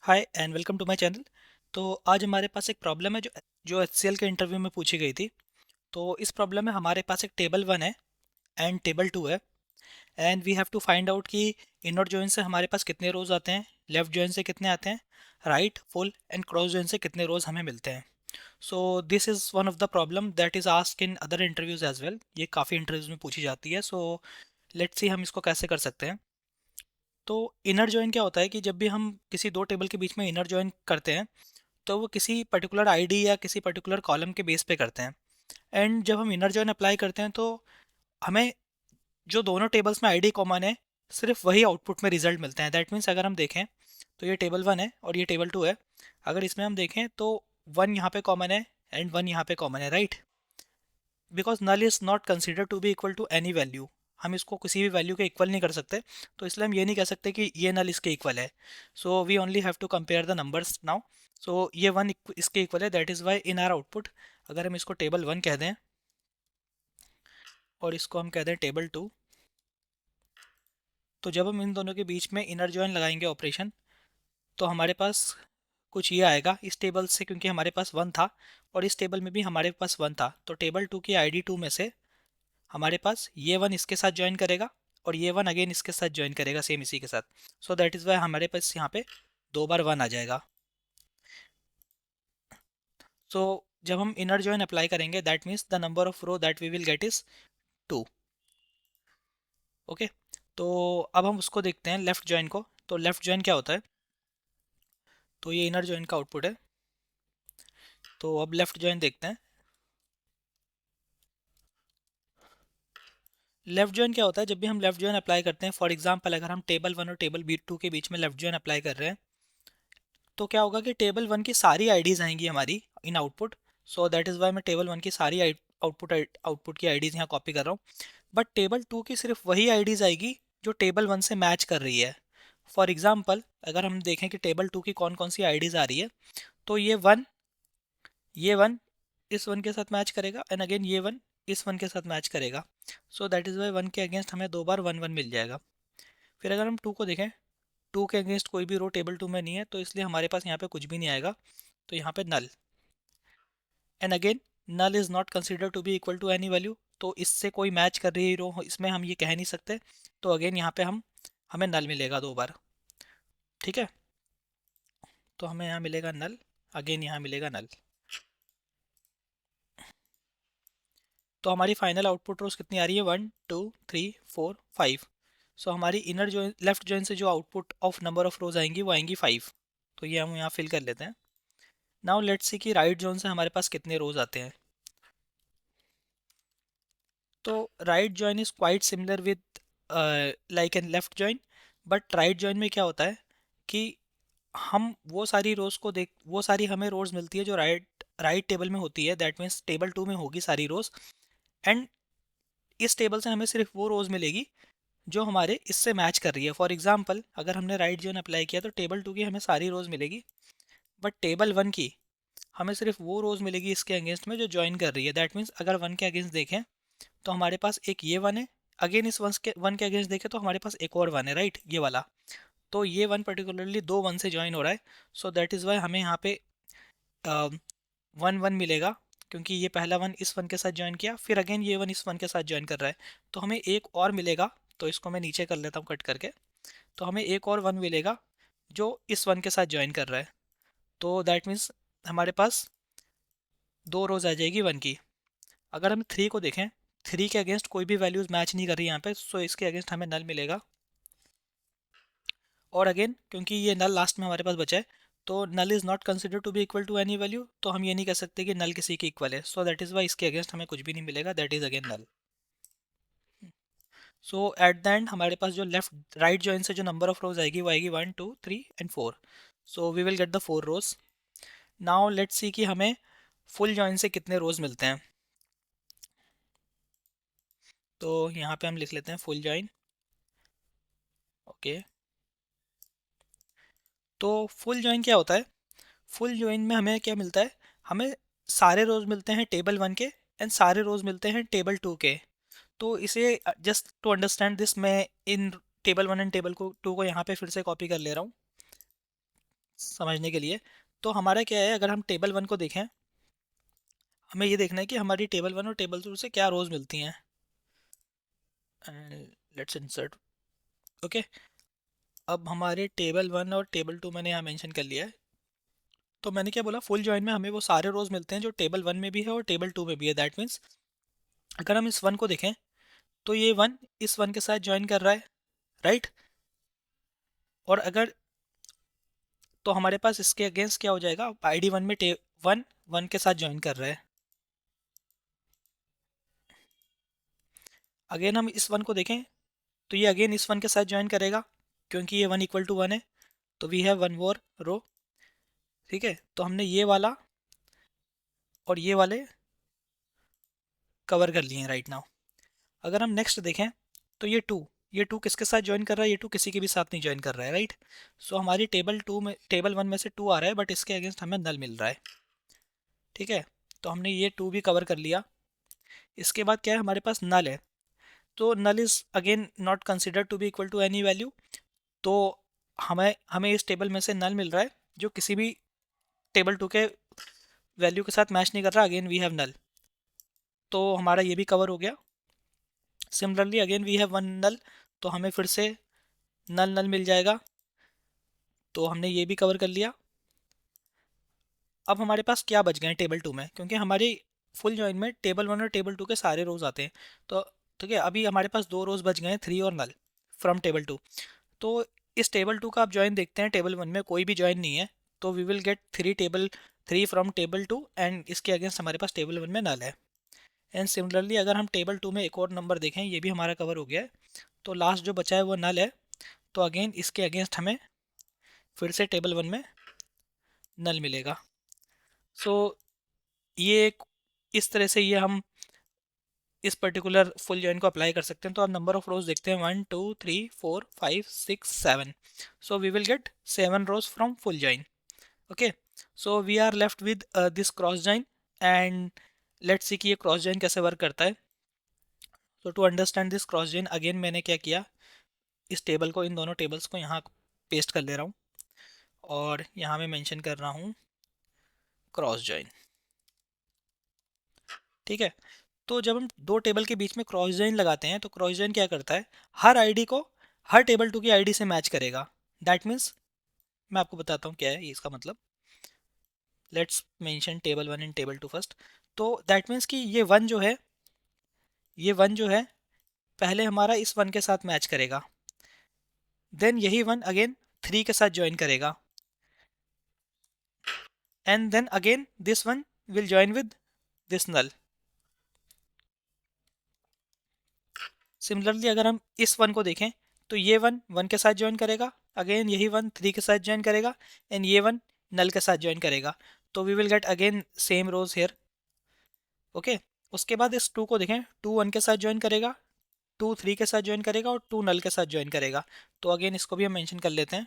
Hi and welcome to my channel. तो आज हमारे पास एक प्रॉब्लम है जो जो एचसीएल के इंटरव्यू में पूछी गई थी। तो इस प्रॉब्लम में हमारे पास एक टेबल वन है एंड टेबल टू है and we have to find out कि इनर जॉइन से हमारे पास कितने रोज आते हैं, लेफ्ट जॉइन से कितने आते हैं, right full and cross join से कितने रोज हमें मिलते हैं। So this is one of the problem that is asked in other interviews as well. ये काफ़ी इंटरव्यूज में पूछी जाती है। सो लेट्स सी हम इसको कैसे कर सकते हैं। तो इनर जॉइन क्या होता है कि जब भी हम किसी दो टेबल के बीच में इनर जॉइन करते हैं तो वो किसी पर्टिकुलर आईडी या किसी पर्टिकुलर कॉलम के बेस पे करते हैं। एंड जब हम इनर जॉइन अप्लाई करते हैं तो हमें जो दोनों टेबल्स में आईडी कॉमन है सिर्फ वही आउटपुट में रिजल्ट मिलते हैं। दैट मीन्स अगर हम देखें तो ये टेबल वन है और ये टेबल टू है। अगर इसमें हम देखें तो वन यहाँ पे कॉमन है एंड वन यहाँ पे कॉमन है, right. Because null is not consider to be equal to any value. हम इसको किसी भी वैल्यू के इक्वल नहीं कर सकते। तो इसलिए हम ये नहीं कह सकते कि ये नल इसके इक्वल है। So we only have to compare the numbers now. So ये वन इसके इक्वल है, that is why in our output अगर हम इसको टेबल वन कह दें और इसको हम कह दें टेबल टू, तो जब हम इन दोनों के बीच में इनर जॉइन लगाएंगे ऑपरेशन तो हमारे पास कुछ ये आएगा इस टेबल से, क्योंकि हमारे पास वन था और इस टेबल में भी हमारे पास वन था। तो टेबल टू की आईडी टू में से हमारे पास ये वन इसके साथ ज्वाइन करेगा और ये वन अगेन इसके साथ ज्वाइन करेगा सेम इसी के साथ। सो दैट इज़ वाई हमारे पास यहाँ पे दो बार वन आ जाएगा। सो जब हम इनर जॉइन अप्लाई करेंगे that means the number of row that we will get is two. Okay. तो अब हम उसको देखते हैं लेफ्ट जॉइन को। तो लेफ्ट जॉइन क्या होता है, तो ये इनर जॉइन का आउटपुट है। तो अब लेफ्ट जॉइन देखते हैं। लेफ्ट जॉइन क्या होता है, जब भी हम लेफ्ट जॉइन अप्लाई करते हैं, फॉर एग्जांपल अगर हम टेबल वन और टेबल बी टू के बीच में लेफ्ट जॉइन अप्लाई कर रहे हैं तो क्या होगा कि टेबल वन की सारी आईडीज़ आएंगी हमारी in output. So that is why मैं टेबल वन की सारी आउटपुट की आईडीज़ यहाँ कॉपी कर रहा हूँ। बट टेबल टू की सिर्फ वही आईडीज़ आएगी जो टेबल वन से मैच कर रही है। फॉर एग्जाम्पल अगर हम देखें कि टेबल टू की कौन कौन सी आईडीज़ आ रही है, तो ये वन इस वन के साथ मैच करेगा एंड अगेन ये वन इस वन के साथ मैच करेगा। सो दैट इज़ वाई वन के अगेंस्ट हमें दो बार वन वन मिल जाएगा। फिर अगर हम टू को देखें, टू के अगेंस्ट कोई भी रो टेबल टू में नहीं है, तो इसलिए हमारे पास यहाँ पे कुछ भी नहीं आएगा। तो यहाँ पे null. And again null is not consider to be equal to any value. तो इससे कोई मैच कर रही रो इसमें हम ये कह नहीं सकते। तो अगेन यहाँ पे हमें नल मिलेगा दो बार। ठीक है। तो हमें यहाँ मिलेगा नल, अगेन यहाँ मिलेगा नल। तो हमारी फाइनल आउटपुट रोज कितनी आ रही है, one two three four five. So हमारी इनर जॉइन लेफ्ट जॉइन से जो output of number of rows आएंगी वो आएंगी फाइव। तो ये हम यहाँ फिल कर लेते हैं। नाउ लेट्स सी कि राइट जॉइन से हमारे पास कितने रोज आते हैं। तो right join is quite similar with like an left join. But right join में क्या होता है कि हम वो सारी रोज को देख वो सारी हमें रोज मिलती है जो राइट राइट टेबल में होती है। दैट मीन्स टेबल टू में होगी सारी रोज। एंड इस टेबल से हमें सिर्फ वो रोज मिलेगी जो हमारे इससे मैच कर रही है। फॉर एग्जाम्पल अगर हमने राइट जॉइन अप्लाई किया तो टेबल टू की हमें सारी रोज मिलेगी, बट टेबल वन की हमें सिर्फ वो रोज मिलेगी इसके अगेंस्ट में जो ज्वाइन कर रही है। दैट मीन्स अगर वन के अगेंस्ट देखें तो हमारे पास एक ये वन है, अगेन इस वन के अगेंस्ट देखें तो हमारे पास एक और वन है, राइट, ये वाला। तो ये वन पर्टिकुलरली दो वन से ज्वाइन हो रहा है। सो दैट इज़ वाई हमें यहाँ पे वन वन मिलेगा, क्योंकि ये पहला वन इस वन के साथ ज्वाइन किया, फिर अगेन ये वन इस वन के साथ ज्वाइन कर रहा है। तो हमें एक और मिलेगा। तो इसको मैं नीचे कर लेता हूँ कट करके। तो हमें एक और वन मिलेगा जो इस वन के साथ ज्वाइन कर रहा है। तो दैट मीन्स हमारे पास दो रोज आ जाएगी वन की। अगर हम थ्री को देखें, थ्री के अगेंस्ट कोई भी वैल्यूज मैच नहीं कर रही यहाँ पे। सो इसके अगेंस्ट हमें नल मिलेगा। और अगेन क्योंकि ये नल लास्ट में हमारे पास बचा है तो null is not consider to be equal to any value. तो हम ये नहीं कह सकते कि नल किसी के इक्वल है। सो दैट इज़ वाई इसके अगेंस्ट हमें कुछ भी नहीं मिलेगा, that is again null. So at the end हमारे पास जो लेफ्ट राइट जॉइन से जो नंबर ऑफ रोज आएगी वो आएगी one two three and four. So we will get the four rows. Now let's see कि हमें फुल जॉइन से कितने रोज मिलते हैं। तो यहाँ पे हम लिख लेते हैं फुल जॉइन। ओके। तो फुल जॉइन क्या होता है, फुल जॉइन में हमें क्या मिलता है, हमें सारे रोज मिलते हैं टेबल वन के एंड सारे रोज मिलते हैं टेबल टू के। तो इसे जस्ट टू अंडरस्टैंड दिस मैं इन टेबल वन एंड टेबल को टू को यहाँ पे फिर से कॉपी कर ले रहा हूँ। समझने के लिए। तो हमारा क्या है, अगर हम टेबल वन को देखें, हमें ये देखना है कि हमारी टेबल वन और टेबल टू से क्या रोज़ मिलती हैं। Let's insert. ओके, अब हमारे टेबल वन और टेबल टू मैंने यहाँ मेंशन कर लिया है। तो मैंने क्या बोला, फुल जॉइन में हमें वो सारे रोज़ मिलते हैं जो टेबल वन में भी है और टेबल टू में भी है। दैट मीन्स अगर हम इस वन को देखें तो ये वन इस वन के साथ ज्वाइन कर रहा है, राइट। और अगर, तो हमारे पास इसके अगेंस्ट क्या हो जाएगा, आईडी वन में वन वन के साथ ज्वाइन कर रहा है। अगेन हम इस वन को देखें तो ये अगेन इस वन के साथ ज्वाइन करेगा, क्योंकि ये वन इक्वल टू वन है। तो वी हैव वन मोर रो। ठीक है, तो हमने ये वाला और ये वाले कवर कर लिए हैं राइट नाउ। अगर हम नेक्स्ट देखें तो ये टू किसके साथ ज्वाइन कर रहा है, ये टू किसी के भी साथ नहीं ज्वाइन कर रहा है, राइट। सो हमारी टेबल टू में, टेबल वन में से टू आ रहा है, बट इसके अगेंस्ट हमें नल मिल रहा है। ठीक है, तो हमने ये टू भी कवर कर लिया। इसके बाद क्या है, हमारे पास नल है। तो null is again not considered to be equal to any value. तो हमें हमें इस टेबल में से नल मिल रहा है जो किसी भी टेबल टू के वैल्यू के साथ मैच नहीं कर रहा। अगेन वी हैव नल, तो हमारा ये भी कवर हो गया। Similarly again we have one null, तो हमें फिर से नल नल मिल जाएगा, तो हमने ये भी कवर कर लिया। अब हमारे पास क्या बच गए हैं टेबल टू में, क्योंकि हमारी फुल जॉइन में टेबल वन और टेबल टू के सारे रोज आते हैं। तो ठीक है, अभी हमारे पास दो रोज बच गए हैं, थ्री और नल फ्रॉम टेबल टू। तो इस टेबल टू का आप जॉइन देखते हैं, टेबल वन में कोई भी जॉइन नहीं है, तो we will get three from table two, and इसके अगेंस्ट हमारे पास टेबल वन में नल है। एंड सिमिलरली अगर हम टेबल टू में एक और नंबर देखें, ये भी हमारा कवर हो गया है। तो लास्ट जो बचा है वो नल है, तो अगेन इसके अगेंस्ट हमें फिर से टेबल वन में नल मिलेगा। सो ये इस तरह से ये हम इस पर्टिकुलर फुल जॉइन को अप्लाई कर सकते हैं। तो आप नंबर ऑफ रोज देखते हैं, 1 2 3 4 5 6 7। So we will get 7 rows from full join. Okay, so we are left with this cross join, and let's see कि ये क्रॉस जॉइन कैसे वर्क करता है। तो to understand this cross join, again मैंने क्या किया, इस टेबल को, इन दोनों टेबल्स को यहाँ पेस्ट कर ले रहा हूँ, और यहाँ मैं मेंशन कर रहा हूँ क्रॉस जॉइन। ठीक है, तो जब हम दो टेबल के बीच में क्रॉस जॉइन लगाते हैं, तो क्रॉस जॉइन क्या करता है, हर आईडी को हर टेबल टू की आईडी से मैच करेगा। दैट मीन्स, मैं आपको बताता हूँ क्या है ये इसका मतलब। Let's mention table one and table two first. तो दैट मीन्स कि ये वन जो है पहले हमारा इस वन के साथ मैच करेगा, देन यही वन अगेन थ्री के साथ ज्वाइन करेगा, and then again this one will join with this null. Similarly अगर हम इस वन को देखें, तो ये वन वन के साथ ज्वाइन करेगा, अगेन यही वन थ्री के साथ ज्वाइन करेगा, एंड ये वन नल के साथ ज्वाइन करेगा। तो we will get again same rows here. Okay, उसके बाद इस टू को देखें, टू वन के साथ ज्वाइन करेगा, टू थ्री के साथ ज्वाइन करेगा, और टू नल के साथ ज्वाइन करेगा। तो अगेन इसको भी हम मेंशन कर लेते हैं।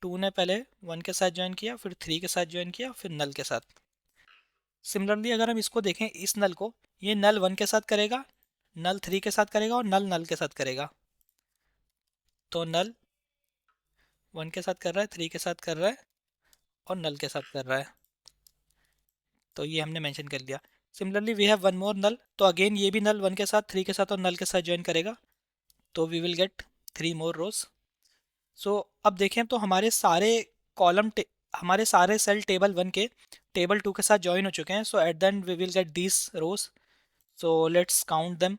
टू ने पहले वन के साथ ज्वाइन किया, फिर थ्री के साथ ज्वाइन किया, फिर नल के साथ। सिमिलरली अगर हम इसको देखें, इस नल को, ये नल वन के साथ करेगा, नल थ्री के साथ करेगा, और नल नल के साथ करेगा। तो नल वन के साथ कर रहा है, थ्री के साथ कर रहा है, और नल के साथ कर रहा है। तो ये हमने मेंशन कर लिया। Similarly we have one more null, तो अगेन ये भी नल वन के साथ, थ्री के साथ और नल के साथ ज्वाइन करेगा। तो we will get three more rows. So अब देखें तो हमारे सारे कॉलम, हमारे सारे सेल टेबल वन के टेबल टू के साथ ज्वाइन हो चुके हैं। So at the end we will get these rows. So let's count them,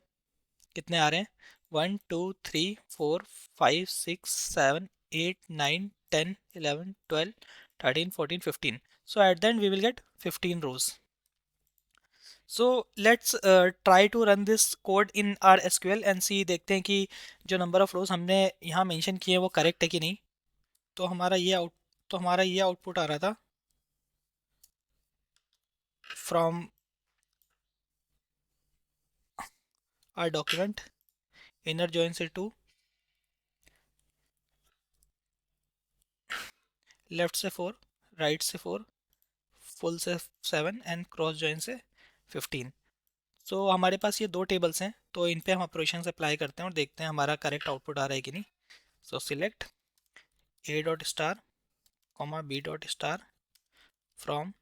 कितने आ रहे हैं, 1 2 3 4 5 6 7 8 9 10 11 12 13 14 15। So at the end we will get 15 rows. So let's try to run this code in our SQL and see, देखते हैं कि जो number of रोज हमने यहाँ मेंशन किए हैं वो करेक्ट है कि नहीं। तो हमारा ये आउटपुट आ रहा था from our document, inner join से 2, लेफ्ट से 4, राइट से 4, फुल से 7, एंड क्रॉस जॉइन से 15। सो हमारे पास ये दो टेबल्स हैं, तो इन पे हम ऑपरेशन अप्लाई करते हैं और देखते हैं हमारा करेक्ट आउटपुट आ रहा है कि नहीं। So select a dot star comma b dot star from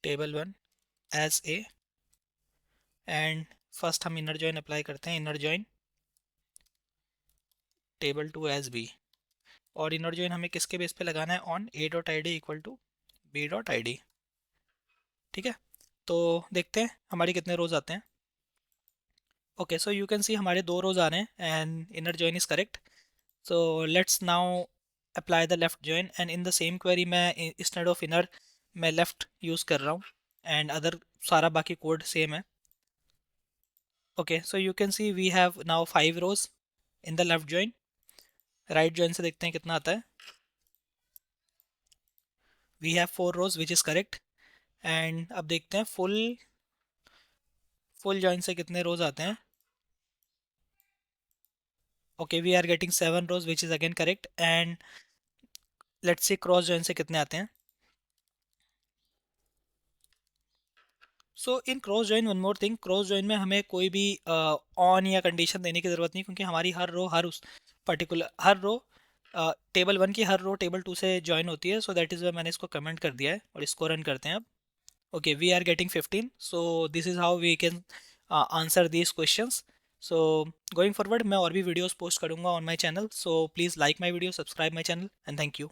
table 1 as a, and first हम इनर जॉइन अप्लाई करते हैं, inner join table 2 as b, और इनर जॉइन हमें किसके बेस पे लगाना है, on a dot I D equal to b dot I D. ठीक है, तो देखते हैं हमारे कितने रोज आते हैं। Okay, so you can see हमारे 2 रोज आ रहे हैं and inner join is correct. So let's now apply the left join, and in the same query मैं इंस्टेड ऑफ इनर मैं लेफ्ट यूज़ कर रहा हूँ, एंड अदर सारा बाकी कोड सेम है। Okay, so you can see we have now 5 rows in the left join. Right join से देखते हैं कितना आता है। We have 4 rows which is correct, and अब देखते हैं फुल जॉइन से कितने रोज आते हैं। Okay, we are getting 7 rows which is again correct, and let's see cross join से कितने आते हैं। So in cross join one more thing, cross join में हमें कोई भी ऑन या कंडीशन देने की ज़रूरत नहीं, क्योंकि हमारी हर रो हर उस पर्टिकुलर हर रो टेबल 1 की हर रो टेबल 2 से ज्वाइन होती है। सो दैट इज़ वाई मैंने इसको कमेंट कर दिया है, और इसको रन करते हैं अब। Okay, we are getting 15, so this is how we can answer these questions. So going forward मैं और भी वीडियोस पोस्ट करूंगा on my channel, so please like my video, subscribe my channel, and thank you.